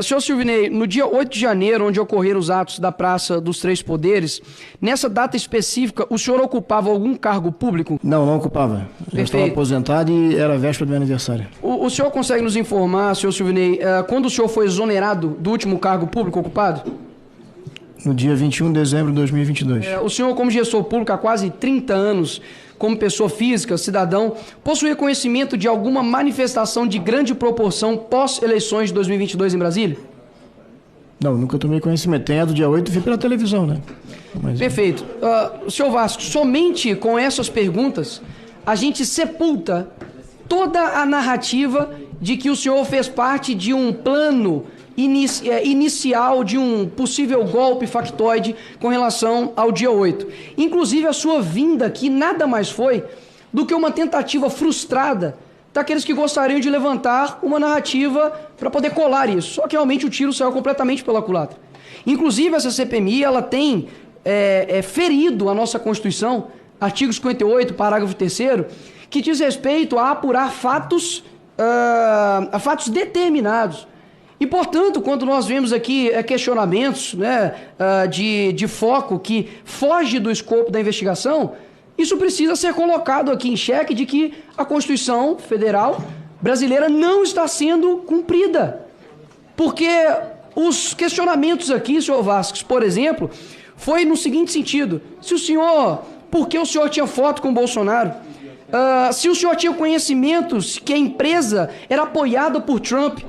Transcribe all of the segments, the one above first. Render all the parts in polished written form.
Senhor Silvinei, no dia 8 de janeiro, onde ocorreram os atos da Praça dos Três Poderes, nessa data específica, o senhor ocupava algum cargo público? Não, não ocupava. Eu estava aposentado e era véspera do meu aniversário. O senhor consegue nos informar, senhor Silvinei, quando o senhor foi exonerado do último cargo público ocupado? No dia 21 de dezembro de 2022. O senhor, como gestor público há quase 30 anos, como pessoa física, cidadão, possui conhecimento de alguma manifestação de grande proporção pós-eleições de 2022 em Brasília? Não, nunca tomei conhecimento. Tem a do dia 8, vi pela televisão, né? Mas... Perfeito. Senhor Vasco, somente com essas perguntas, a gente sepulta toda a narrativa de que o senhor fez parte de um plano inicial de um possível golpe factoide com relação ao dia 8. Inclusive, a sua vinda aqui nada mais foi do que uma tentativa frustrada daqueles que gostariam de levantar uma narrativa para poder colar isso. Só que realmente o tiro saiu completamente pela culatra. Inclusive, essa CPMI ela tem ferido a nossa Constituição, artigo 58, parágrafo 3º, que diz respeito a apurar fatos determinados. E, portanto, quando nós vemos aqui questionamentos, né, de foco que foge do escopo da investigação, isso precisa ser colocado aqui em xeque de que a Constituição Federal brasileira não está sendo cumprida. Porque os questionamentos aqui, senhor Vasques, por exemplo, foi no seguinte sentido: por que o senhor tinha foto com o Bolsonaro? Se o senhor tinha conhecimentos que a empresa era apoiada por Trump,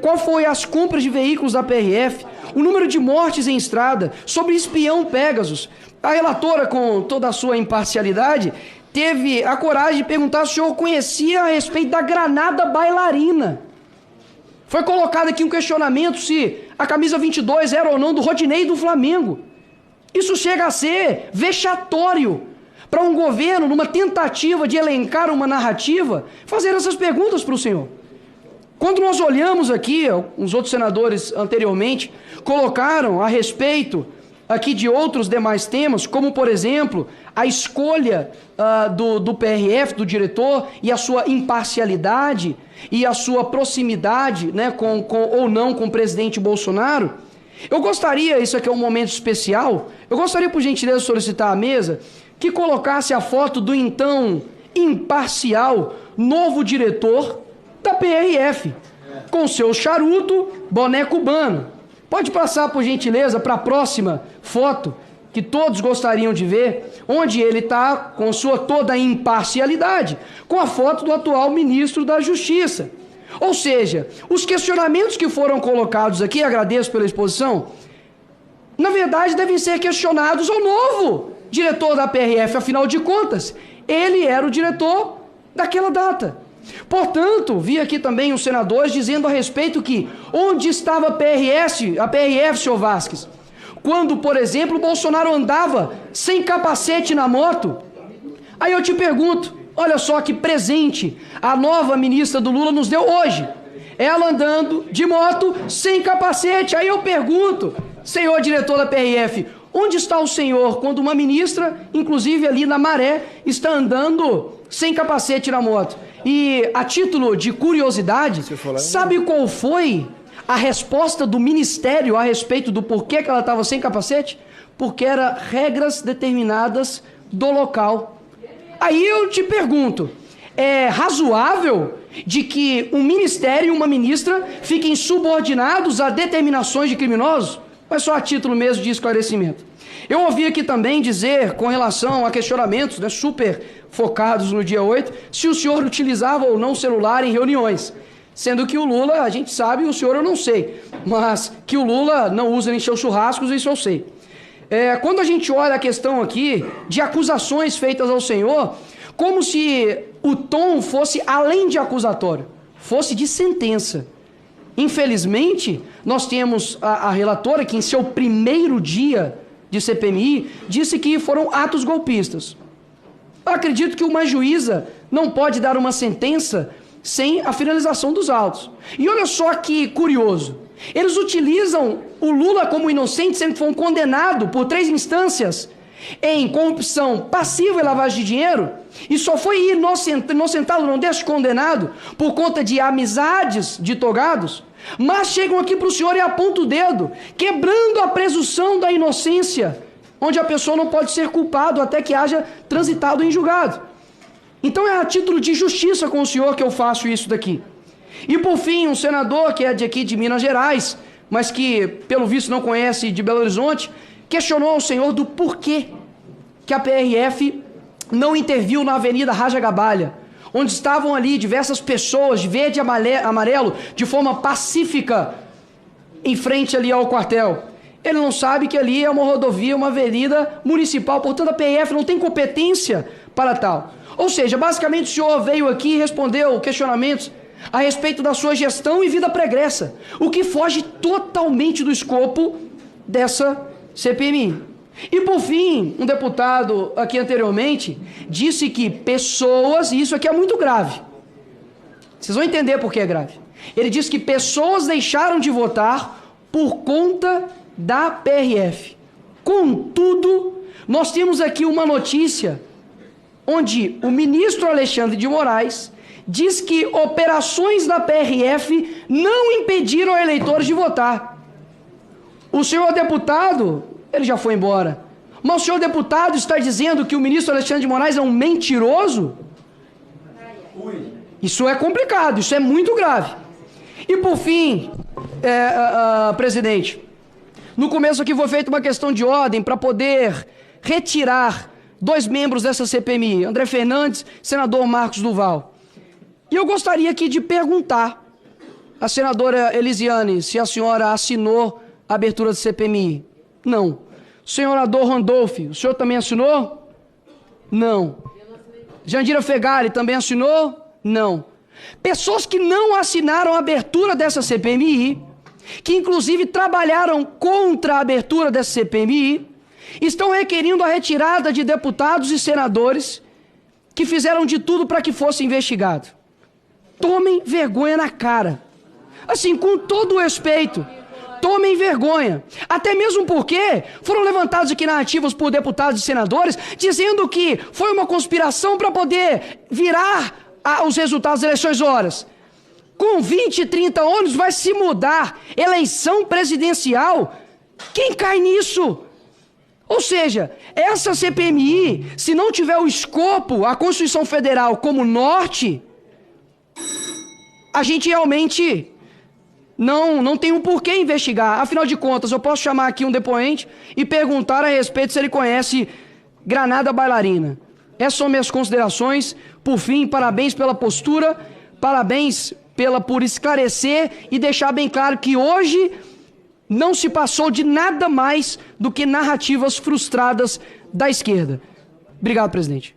qual foi as compras de veículos da PRF, o número de mortes em estrada, sobre espião Pegasus. A relatora, com toda a sua imparcialidade, teve a coragem de perguntar se o senhor conhecia a respeito da granada bailarina. Foi colocado aqui um questionamento se a camisa 22 era ou não do Rodinei do Flamengo. Isso chega a ser vexatório para um governo, numa tentativa de elencar uma narrativa, fazer essas perguntas para o senhor. Quando nós olhamos aqui, os outros senadores anteriormente colocaram a respeito aqui de outros demais temas, como, por exemplo, a escolha do PRF, do diretor, e a sua imparcialidade e a sua proximidade, né, ou não com o presidente Bolsonaro. Eu gostaria, isso aqui é um momento especial, eu gostaria, por gentileza, solicitar à mesa que colocasse a foto do então imparcial novo diretor da PRF, com seu charuto, boné cubano. Pode passar, por gentileza, para a próxima foto, que todos gostariam de ver, onde ele está com sua toda a imparcialidade, com a foto do atual ministro da Justiça. Ou seja, os questionamentos que foram colocados aqui, agradeço pela exposição, na verdade devem ser questionados ao novo diretor da PRF, afinal de contas, ele era o diretor daquela data. Portanto, vi aqui também os senadores dizendo a respeito que onde estava a PRF, senhor Vasques, quando, por exemplo, o Bolsonaro andava sem capacete na moto. Aí eu te pergunto, olha só que presente a nova ministra do Lula nos deu hoje. Ela andando de moto sem capacete. Aí eu pergunto, senhor diretor da PRF, onde está o senhor quando uma ministra, inclusive ali na Maré, está andando sem capacete na moto? E a título de curiosidade, sabe qual foi a resposta do Ministério a respeito do porquê que ela estava sem capacete? Porque eram regras determinadas do local. Aí eu te pergunto, é razoável de que um ministério e uma ministra fiquem subordinados a determinações de criminosos? Mas só a título mesmo de esclarecimento. Eu ouvi aqui também dizer, com relação a questionamentos, né, super focados no dia 8, se o senhor utilizava ou não celular em reuniões. Sendo que o Lula, a gente sabe, o senhor eu não sei, mas que o Lula não usa em seus churrascos, isso eu sei. Quando a gente olha a questão aqui de acusações feitas ao senhor, como se o tom fosse além de acusatório, fosse de sentença. Infelizmente, nós temos a relatora que em seu primeiro dia de CPMI disse que foram atos golpistas. Eu acredito que uma juíza não pode dar uma sentença sem a finalização dos autos. E olha só que curioso, eles utilizam o Lula como inocente, sendo que foi condenado por 3 instâncias em corrupção passiva e lavagem de dinheiro, e só foi inocentado, não deixa condenado, por conta de amizades de togados, mas chegam aqui para o senhor e apontam o dedo, quebrando a presunção da inocência, onde a pessoa não pode ser culpado até que haja transitado em julgado. Então é a título de justiça com o senhor que eu faço isso daqui. E por fim, um senador que é de aqui de Minas Gerais, mas que pelo visto não conhece de Belo Horizonte, questionou ao senhor do porquê que a PRF não interviu na Avenida Raja Gabalha, onde estavam ali diversas pessoas de verde e amarelo, de forma pacífica, em frente ali ao quartel. Ele não sabe que ali é uma rodovia, uma avenida municipal, portanto a PRF não tem competência para tal. Ou seja, basicamente o senhor veio aqui e respondeu questionamentos a respeito da sua gestão e vida pregressa, o que foge totalmente do escopo dessa CPMI. E por fim, um deputado aqui anteriormente disse que pessoas, e isso aqui é muito grave, vocês vão entender por que é grave. Ele disse que pessoas deixaram de votar por conta da PRF. Contudo, nós temos aqui uma notícia onde o ministro Alexandre de Moraes diz que operações da PRF não impediram eleitores de votar. O senhor deputado, ele já foi embora, mas o senhor deputado está dizendo que o ministro Alexandre de Moraes é um mentiroso? Isso é complicado, isso é muito grave. E por fim, presidente, no começo aqui foi feita uma questão de ordem para poder retirar 2 membros dessa CPMI, André Fernandes, senador Marcos Duval. E eu gostaria aqui de perguntar à senadora Elisiane se a senhora assinou a abertura da CPMI. Não. Senador Randolph, o senhor também assinou? Não. Jandira Fegali também assinou? Não. Pessoas que não assinaram a abertura dessa CPMI, que inclusive trabalharam contra a abertura dessa CPMI, estão requerindo a retirada de deputados e senadores que fizeram de tudo para que fosse investigado. Tomem vergonha na cara. Assim, com todo o respeito, tomem vergonha. Até mesmo porque foram levantados aqui narrativas por deputados e senadores dizendo que foi uma conspiração para poder virar os resultados das eleições. Horas. Com 20, 30 anos vai se mudar eleição presidencial. Quem cai nisso? Ou seja, essa CPMI, se não tiver o escopo, a Constituição Federal como norte, a gente realmente não tem um porquê investigar. Afinal de contas, eu posso chamar aqui um depoente e perguntar a respeito se ele conhece granada bailarina. Essas são minhas considerações. Por fim, parabéns pela postura, parabéns por esclarecer e deixar bem claro que hoje não se passou de nada mais do que narrativas frustradas da esquerda. Obrigado, presidente.